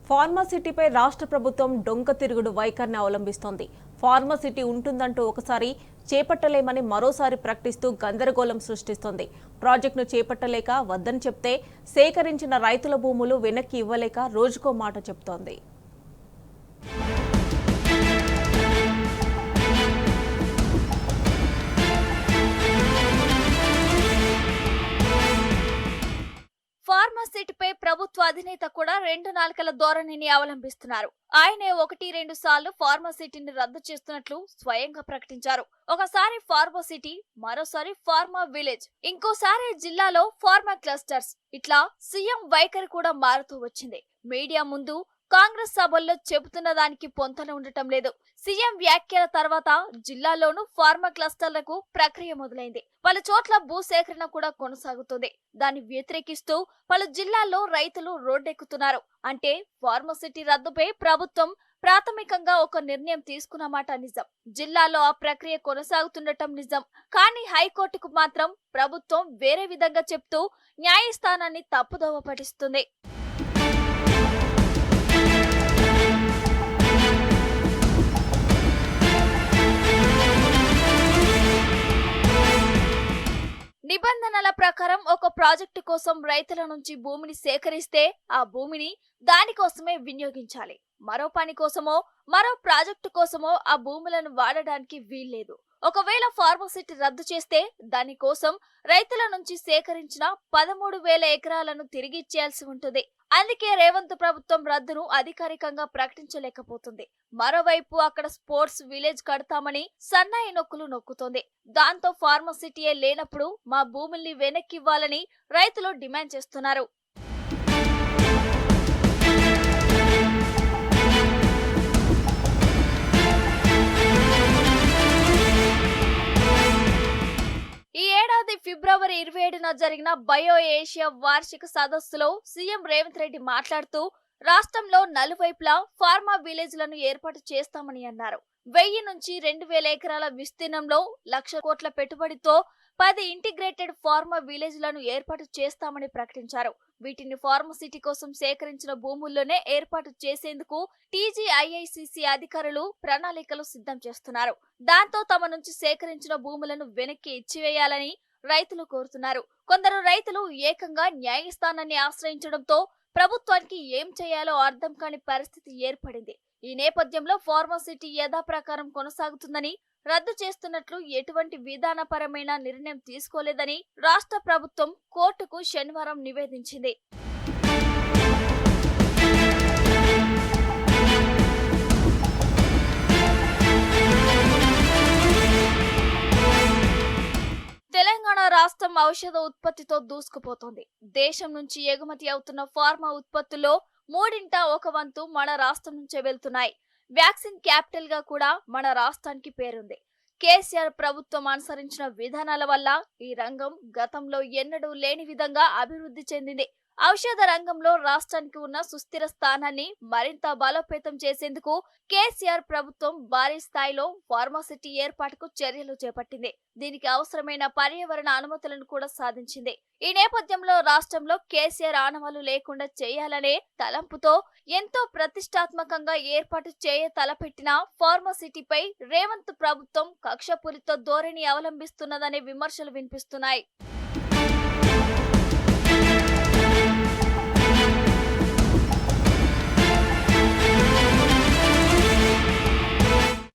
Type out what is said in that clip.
ఫార్మాసిటీపై రాష్ట్ర ప్రభుత్వం డొంక తిరుగుడు వైఖరిని అవలంబిస్తోంది. ఫార్మాసిటీ ఉంటుందంటూ ఒకసారి చేపట్టలేమని మరోసారి ప్రకటిస్తూ గందరగోళం సృష్టిస్తోంది. ప్రాజెక్టును చేపట్టలేక వద్దని చెప్తే సేకరించిన రైతుల భూములు వెనక్కి ఇవ్వలేక రోజుకో మాట చెప్తోంది. ఫార్మాసిటీపై ప్రభుత్వ అధినేత కూడా రెండు నాలుకల ధోరణిని అవలంబిస్తున్నారు. ఆయనే 1-2 సార్లు ఫార్మాసిటీని రద్దు చేస్తున్నట్లు స్వయంగా ప్రకటించారు. ఒకసారి ఫార్మాసిటీ, మరోసారి ఫార్మా విలేజ్, ఇంకోసారి జిల్లాలో ఫార్మా క్లస్టర్స్. ఇట్లా సీఎం వైఖరి కూడా మారుతూ వచ్చింది. మీడియా ముందు, కాంగ్రెస్ సభల్లో చెబుతున్న దానికి పొంతన ఉండటం లేదు. సీఎం వ్యాఖ్యల తర్వాత జిల్లాలోనూ ఫార్మా క్లస్టర్లకు ప్రక్రియ మొదలైంది. పలు చోట్ల భూసేకరణ కూడా కొనసాగుతుంది. దాన్ని వ్యతిరేకిస్తూ పలు జిల్లాల్లో రైతులు రోడ్డెక్కుతున్నారు. అంటే ఫార్మాసిటీ రద్దుపై ప్రభుత్వం ప్రాథమికంగా ఒక నిర్ణయం తీసుకున్నమాట నిజం. జిల్లాలో ఆ ప్రక్రియ కొనసాగుతుండటం నిజం. కానీ హైకోర్టుకు మాత్రం ప్రభుత్వం వేరే విధంగా చెప్తూ న్యాయస్థానాన్ని తప్పుదోవ పట్టిస్తుంది. నిబంధనల ప్రకారం ఒక ప్రాజెక్టు కోసం రైతుల నుంచి భూమిని సేకరిస్తే ఆ భూమిని దానికోసమే వినియోగించాలి. మరో పని కోసమో మరో ప్రాజెక్టు కోసమో ఆ భూములను వాడడానికి వీల్లేదు. ఒకవేళ ఫార్మాసిటీ రద్దు చేస్తే దానికోసం రైతుల నుంచి సేకరించిన 13,000 ఎకరాలను తిరిగి ఇచ్చేయాల్సి ఉంటుంది. అందుకే రేవంత్ ప్రభుత్వం రద్దును అధికారికంగా ప్రకటించలేకపోతుంది. మరోవైపు అక్కడ స్పోర్ట్స్ విలేజ్ కడతామని సన్నాయి నొక్కులు నొక్కుతోంది. దాంతో ఫార్మాసిటీయే లేనప్పుడు మా భూముల్ని వెనక్కి ఇవ్వాలని రైతులు డిమాండ్ చేస్తున్నారు. ఈ ఏడాది ఫిబ్రవరి 27న జరిగిన బయో ఏషియా వార్షిక సదస్సులో సీఎం రేవంత్ రెడ్డి మాట్లాడుతూ రాష్ట్రంలో నలువైపులా ఫార్మా విలేజ్లను ఏర్పాటు చేస్తామని అన్నారు. 1000 నుంచి 2000 ఎకరాల విస్తీర్ణంలో 1,00,000 కోట్ల పెట్టుబడితో 10 ఇంటిగ్రేటెడ్ ఫార్మా విలేజ్లను ఏర్పాటు చేస్తామని ప్రకటించారు. వీటిని ఫార్మాసిటీ కోసం సేకరించిన భూముల్లోనే ఏర్పాటు చేసేందుకు టీజీఐఐసిసి అధికారులు ప్రణాళికలు సిద్ధం చేస్తున్నారు. దాంతో తమ నుంచి సేకరించిన భూములను వెనక్కి ఇచ్చివేయాలని రైతులు కోరుతున్నారు. కొందరు రైతులు ఏకంగా న్యాయస్థానాన్ని ఆశ్రయించడంతో ప్రభుత్వానికి ఏం చేయాలో అర్థం కాని పరిస్థితి ఏర్పడింది. ఈ నేపథ్యంలో ఫార్మాసిటీ యథాప్రకారం కొనసాగుతుందని, రద్దు చేస్తున్నట్లు ఎటువంటి విధానపరమైన నిర్ణయం తీసుకోలేదని రాష్ట్ర ప్రభుత్వం కోర్టుకు శనివారం నివేదించింది. తెలంగాణ రాష్ట్రం ఔషధ ఉత్పత్తితో దూసుకుపోతోంది. దేశం నుంచి ఎగుమతి అవుతున్న ఫార్మా ఉత్పత్తుల్లో 1/3 వంతు మన రాష్ట్రం నుంచే వెళ్తున్నాయి. వ్యాక్సిన్ క్యాపిటల్ గా కూడా మన రాష్ట్రానికి పేరుంది. కేసీఆర్ ప్రభుత్వం అనుసరించిన విధానాల వల్ల ఈ రంగం గతంలో ఎన్నడూ లేని విధంగా అభివృద్ధి చెందింది. ఔషధ రంగంలో రాష్ట్రానికి ఉన్న సుస్థిర స్థానాన్ని మరింత బలోపేతం చేసేందుకు కేసీఆర్ ప్రభుత్వం భారీ స్థాయిలో ఫార్మాసిటీ ఏర్పాటుకు చర్యలు చేపట్టింది. దీనికి అవసరమైన పర్యావరణ అనుమతులను కూడా సాధించింది. ఈ నేపథ్యంలో రాష్ట్రంలో కేసీఆర్ ఆనవాళ్లు లేకుండా చేయాలనే తలంపుతో ఎంతో ప్రతిష్టాత్మకంగా ఏర్పాటు చేయ తలపెట్టిన ఫార్మాసిటీపై రేవంత్ ప్రభుత్వం కక్షపూరిత ధోరణి అవలంబిస్తున్నదనే విమర్శలు వినిపిస్తున్నాయి.